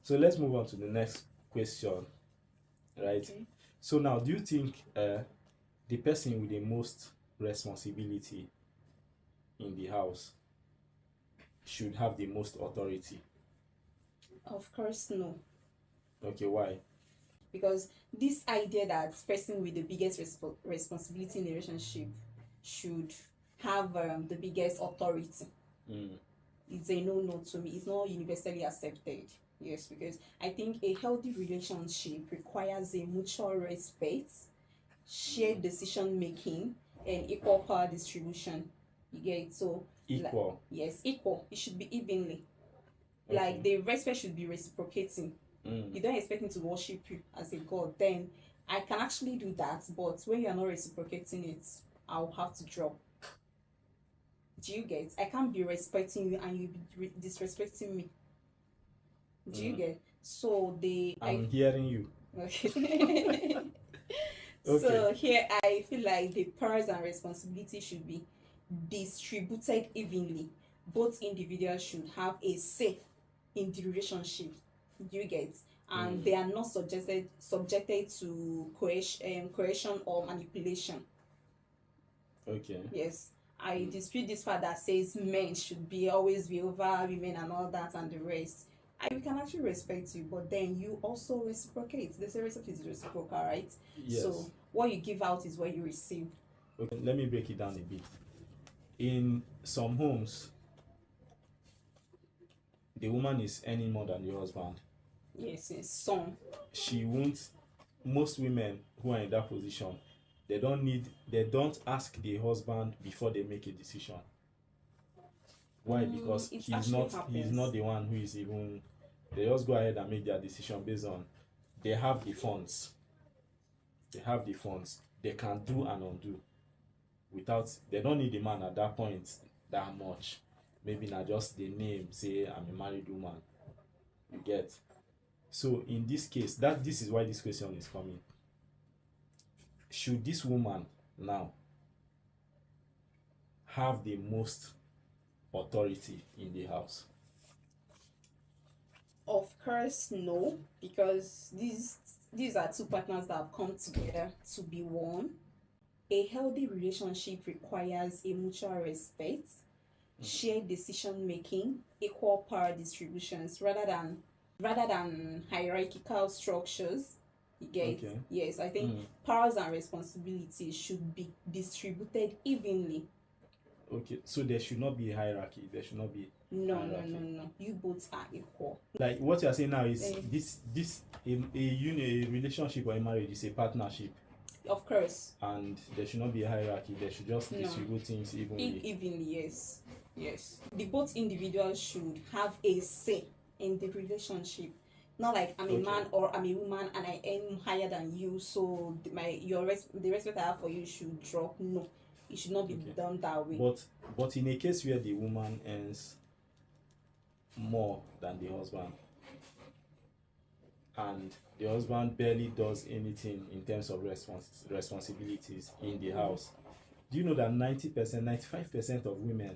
So let's move on to the next question, right? Okay. So now, do you think the person with the most responsibility in the house should have the most authority? Of course, no. Okay, why? Because this idea that person with the biggest responsibility in the relationship should have the biggest authority, Mm, it's a no to me. It's not universally accepted. Yes, because I think a healthy relationship requires a mutual respect, shared decision making, and equal power distribution. You get it? So, like, equal. yes, equal. It should be evenly. Like Okay. the respect should be reciprocating. Mm, You don't expect me to worship you as a god, then I can actually do that. But when you're not reciprocating it, I'll have to drop. Do you get? I can't be respecting you and you be disrespecting me. Do you mm. get? So I'm hearing you. okay. Okay. So here I feel like the powers and responsibilities should be distributed evenly. Both individuals should have a say in the relationship. Do you get? And Mm, they are not subjected to coercion or manipulation. okay. Yes. I Mm, dispute this part that says men should be always be over women and all that and the rest. We can actually respect you, but then you also reciprocate. The service is reciprocal, right? yes. So what you give out is what you receive. Okay, let me break it down a bit. In some homes, the woman is earning more than the husband. Yes, yes. Some. She won't, most women who are in that position, they don't ask the husband before they make a decision. Why? Because It he's actually not he's happens. not the one who is even, they just go ahead and make their decision based on, they have the funds. They have the funds. They can do and undo without, they don't need the man at that point that much. Maybe not just the name, say I'm a married woman. You get? So in this case, that this is why this question is coming. Should this woman now have the most authority in the house? Of course, no, because these are two partners that have come together to be one. A healthy relationship requires a mutual respect, shared decision making, equal power distributions rather than hierarchical structures. You get? Okay. Yes, I think Mm. powers and responsibilities should be distributed evenly. Okay. So there should not be hierarchy. There should not be No, no, no, hierarchy. no. You both are equal. Like what you are saying now is Eh, this a relationship or a marriage is a partnership, of course. and there should not be a hierarchy. They should just No. distribute things evenly. Evenly, yes. Yes. The both individuals should have a say in the relationship. Not like I'm a Okay. man or I'm a woman and I earn higher than you, so the respect I have for you should drop. No, it should not be Okay. done that way. But in a case where the woman earns more than the husband, and the husband barely does anything in terms of responsibilities in the house, do you know that 90%, 95% of women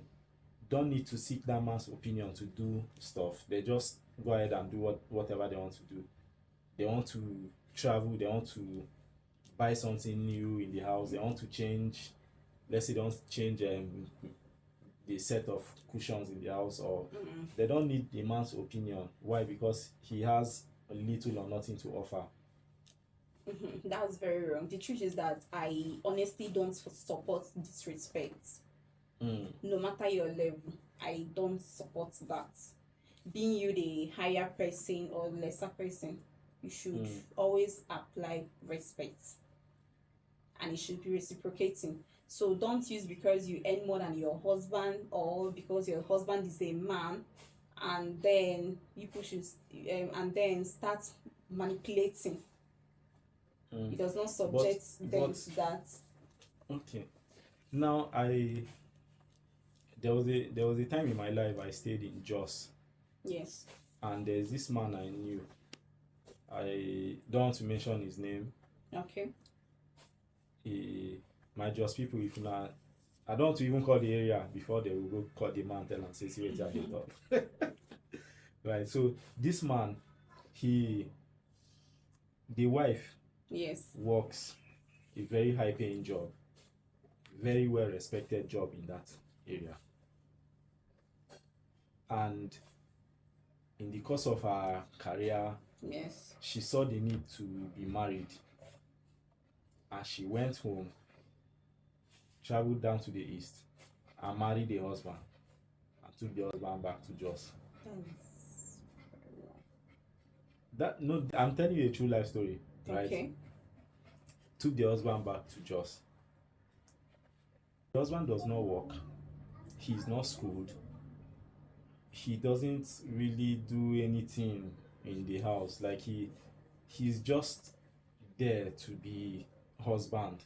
don't need to seek that man's opinion to do stuff? They just go ahead and do whatever they want to do. They want to travel, they want to buy something new in the house, they want to change, let's say they want to change the set of cushions in the house, or they don't need the man's opinion. Why? Because he has little or nothing to offer. That's very wrong. The truth is that I honestly don't support disrespect. No matter your level, I don't support that. Being you the higher person or lesser person, you should always apply respect, and it should be reciprocating. So don't use because you earn more than your husband or because your husband is a man, and then and then start manipulating. It does not subject them But to that. okay. Now there was a time in my life I stayed in Jos, Yes. and there's this man I knew. I don't want to mention his name. Okay. He, my Jos people, if not, I don't want to even call the area before they will go call the man, tell and say, see what they talk. Right. So this man, he the wife Yes. works a very high paying job, very well respected job in that area, and in the course of her career Yes. she saw the need to be married, and she went home, traveled down to the east, and married a husband, and took the husband back to Jos. That's That no, I'm telling you a true life story, right? okay. Took the husband back to Jos. The husband does not work. He's not schooled. He doesn't really do anything in the house. Like he's just there to be husband.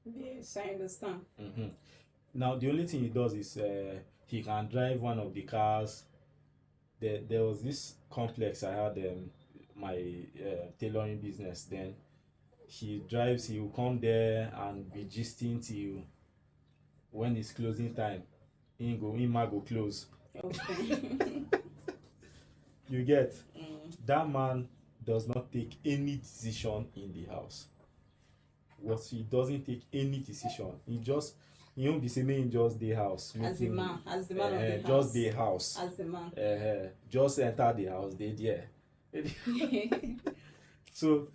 Yes, I understand. hmm Now the only thing he does is he can drive one of the cars. There was this complex I had my tailoring business. Then he drives. He will come there and be gisting till when it's closing time. He might go close. Okay. You get Mm. that man does not take any decision in the house. What he doesn't take any decision. He just won't be saying in just the house. As the man of the house. Just the house. As the man. Just enter the house. They there. So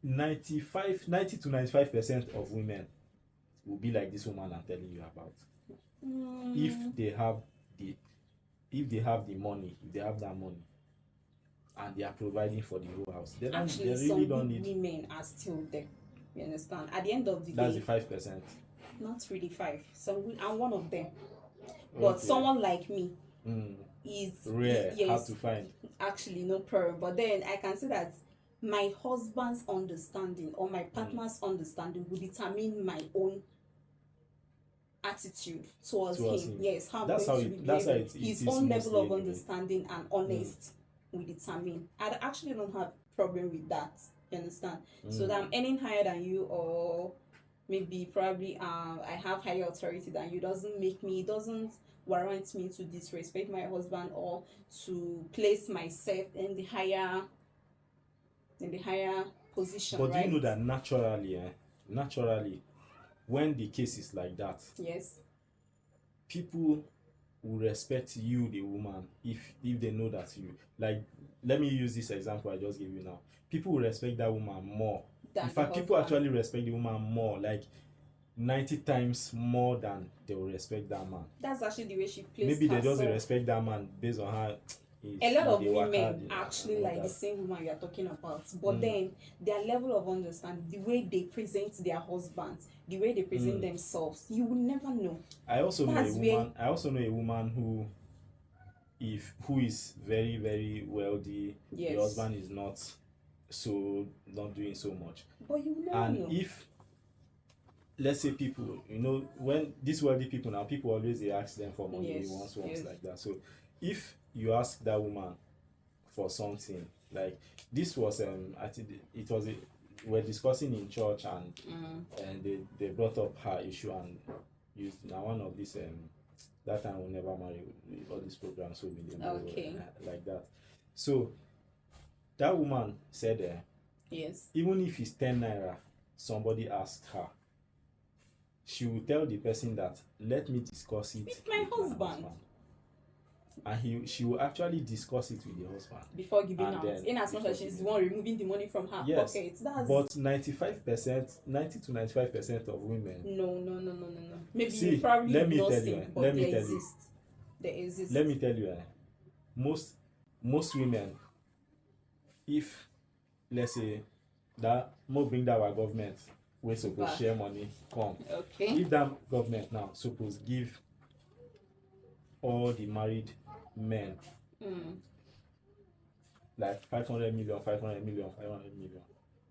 90 to 95% of women will be like this woman I'm telling you about. If they have the money, if they have that money, and they are providing for the whole house, they Actually, really some don't good need. women are still there. You understand? At the end of the That's day, the 5%. not really five. Some good, I'm one of them. But Okay. someone like me Mm. is Rare, yes, hard to find. actually no problem. But then I can say that my husband's understanding or my partner's understanding will determine my own attitude towards him. Yes, how I'm That's going how to be it- that's how behaving. it His is own mostly level of anyway. understanding and honest will determine. I actually don't have problem with that. You understand? So that I'm earning higher than you, or maybe probably I have higher authority than you, doesn't warrant me to disrespect my husband or to place myself in the higher position. But do right? you know that naturally, when the case is like that, Yes. people will respect you, the woman, if they know that you like. Let me use this example I just gave you now. People will respect that woman more. Than In the fact, people husband. actually respect the woman more, like 90 times more than they will respect that man. That's actually the way she plays Maybe they herself. just respect that man based on how A lot of they work women hard, actually and all like the that. same woman you're talking about, but then their level of understanding, the way they present their husbands, the way they present themselves, you will never know. I also know That's a woman. I also know a woman who is very very wealthy. Yes. The husband is not doing so much. But you will never And know. if, let's say, people, when these wealthy people now, people always they ask them for money. Yes, once yes. like that. So if you ask that woman for something, like this was I think it was we're discussing in church, and they brought up her issue, and used now one of these that time will never marry, all these programs, so we Okay. like that. So that woman said Yes. even if it's 10 naira somebody asked her, she will tell the person that, let me discuss it With my husband. And she will actually discuss it with the husband Before giving And out, then in as much before as she's the giving one removing the money from her Yes, pocket. That's but 90 to 95% of women, no. Maybe See, you probably let me not tell see, you, but let me they tell you. exist. They exist. let me tell you, most women, if let's say that more bring that our government wey suppose Back. share money come, Okay. if that government now suppose give all the married men like 500 million,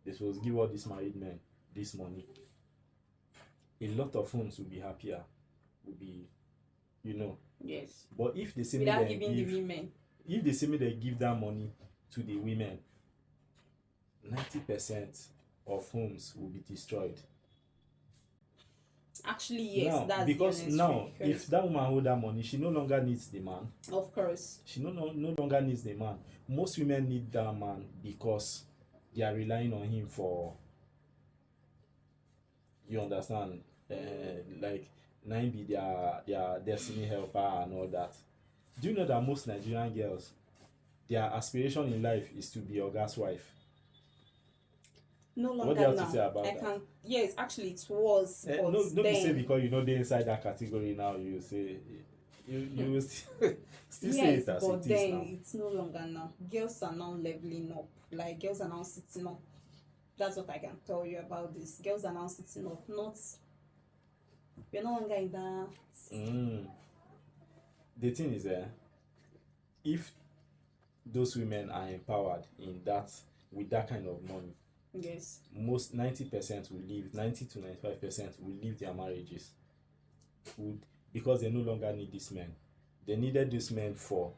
they suppose give all these married men this money, a lot of homes will be happier, will be, Yes. but if they say Without make dem giving the women. if they say make dem give that money to the women, 90% of homes will be destroyed. Actually, yes, Now, that's the because honest now, truth. if that woman hold that money, she no longer needs the man. Of course, She no longer needs the man. Most women need that man because they are relying on him for, you understand, like nine be their destiny helper and all that. Do you know that most Nigerian girls, their aspiration in life is to be your gas wife? no What do you longer have to say now. about I that? can. Yes, actually, it was, but No, be say then. because you know they inside that category now. You say you will still say Yes, it as but it is then now. it's no longer now. Girls are now leveling up. Like girls are now sitting up. That's what I can tell you about this. Girls are now sitting up. Not we're no longer in that. Mm. The thing is, if those women are empowered in that with that kind of money, Yes. most 90% will leave. 90 to 95% will leave their marriages. Would because they no longer need these men. They needed these men for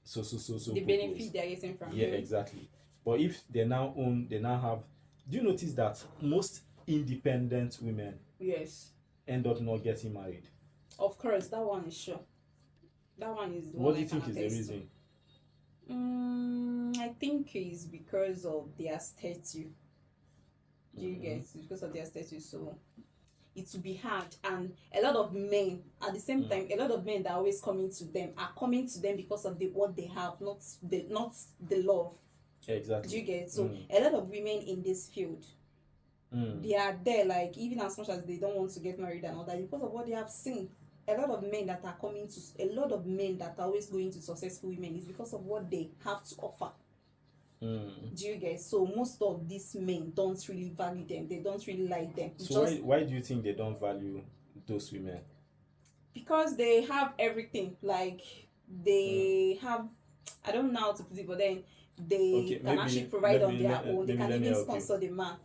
so The purpose. benefit they're getting from Yeah, him. exactly. But if they now own, they now have. Do you notice that most independent women Yes. end up not getting married? Of course, that one is sure. That one is the What one do I you can think is the attest to. reason? I think it's because of their statue. Do you get it? It's because of their statue, so it will be hard. And a lot of men, at the same time, a lot of men that are always coming to them are coming to them because of what they have, not the love. Exactly. Do you get it? So a lot of women in this field, they are there, like even as much as they don't want to get married and all that, because of what they have seen. A lot of men that are coming to, a lot of men that are always going to successful women is because of what they have to offer. Do you get? So most of these men don't really value them. They don't really like them. So Just why do you think they don't value those women? because they have everything. Like they have, I don't know how to put it, but then they Okay, can actually provide on their own. They maybe can let me even help you. sponsor the man.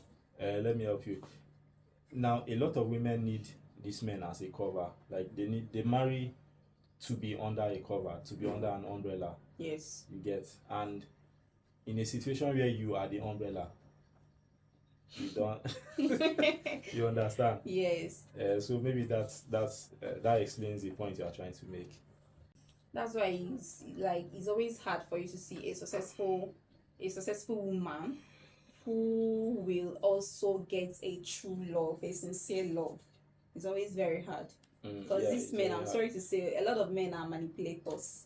Let me help you. Now, a lot of women need these men as a cover. Like they marry to be under a cover, to be under an umbrella. Yes. You get, and in a situation where you are the umbrella, you don't. You understand? Yes. So maybe that explains the point you are trying to make. That's why it's always hard for you to see a successful woman who will also get a true love, a sincere love. It's always very hard. Because Yeah, these it's men, very I'm hard. sorry to say, a lot of men are manipulators.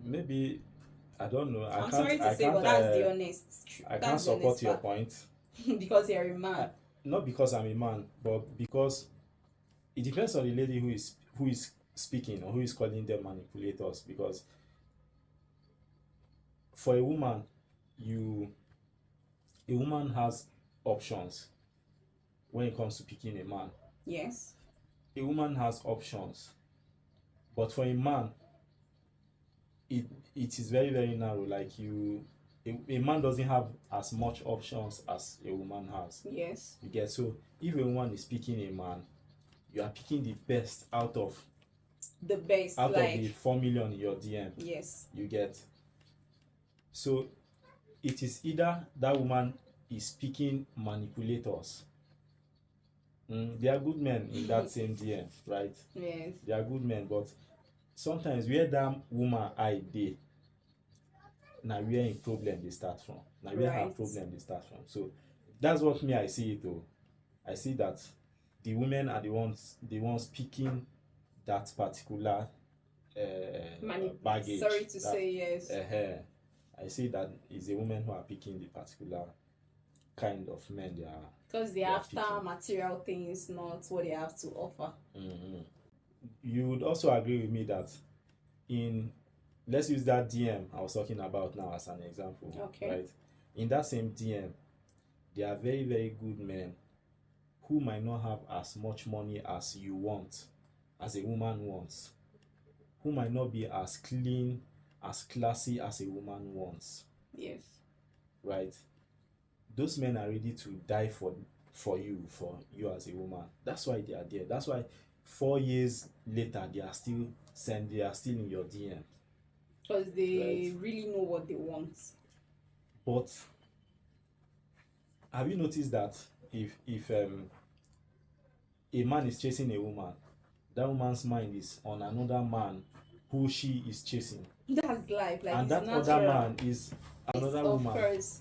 Maybe I don't know. I'm sorry to say, but that's the honest truth. I can't That's the honest support your fact. point. Because you're a man. Not because I'm a man, but because it depends on the lady who is speaking or who is calling them manipulators. Because for a woman, a woman has options when it comes to picking a man. Yes. A woman has options, but for a man, it is very very narrow. Like a man doesn't have as much options as a woman has. Yes. You get? So if a woman is picking a man, you are picking the best out of The best, of like the 4 million in your DM. yes. You get? So it is either that woman is picking manipulators. They are good men in that same DM, right? Yes. They are good men, but sometimes where that woman eye dey, na where im problem dey start from. Na where her Right. problem dey start from. So that's what me I see it though. I see that the women are the ones picking that particular baggage. Sorry to say yes. I see that it's the women who are picking the particular kind of men they are. Because They they're are after picking. material things, not what they have to offer. You would also agree with me that let's use that DM I was talking about now as an example. Okay. Right? In that same DM, there are very, very good men who might not have as much money as you want, as a woman wants, who might not be as clean, as classy as a woman wants. Yes. Right? Those men are ready to die for you as a woman. That's why they are there. That's why 4 years later they are still in your DM. Because they Right. really know what they want. But have you noticed that if a man is chasing a woman, that woman's mind is on another man who she is chasing, That's life. Like, and it's that other natural. man is It's, another of woman. course,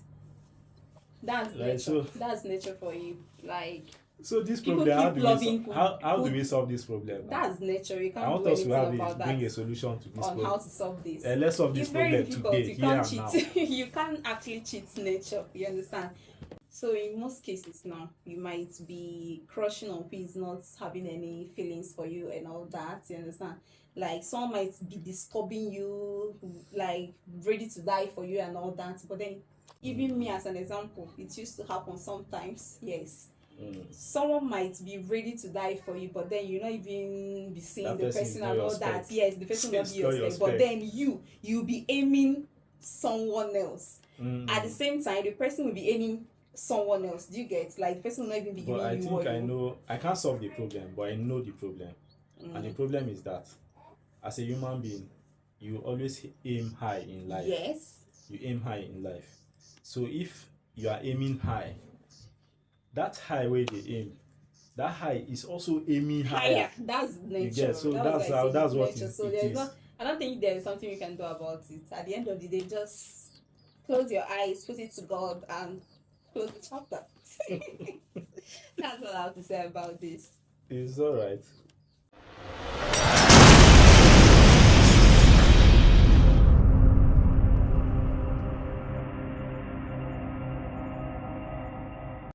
that's Right? nature. So That's nature for you. Like, so this people problem, keep loving how do who. we solve this problem now? That's nature. You I can't want do us to anything about bring that. a solution to this On how problem. to solve this. Let's solve this It's very problem difficult. today, You here can't and now. cheat. You can't actually cheat nature. You understand? So in most cases now, you might be crushing on who is not having any feelings for you and all that. You understand? Like, someone might be disturbing you, like ready to die for you and all that. But then, even me as an example, it used to happen sometimes. Yes. Someone might be ready to die for you, but then you not even be seeing That the person is person not and your all that. spec. Yes, the person will not It's be not your your spec, but spec. then you'll be aiming someone else. At the same time, the person will be aiming someone else. Do you get? Like, the person will not even be But giving I you think what I you. know I can't solve the problem, but I know the problem. And the problem is that as a human being, you always aim high in life. Yes. You aim high in life. So if you are aiming high, that high where they aim, that high is also aiming higher. That's nature. You get? So That was that's why I how say that's it's what nature. So it there's is. not. I don't think there is something you can do about it. At the end of the day, just close your eyes, put it to God, and close the chapter. That's all I have to say about this. It's all right.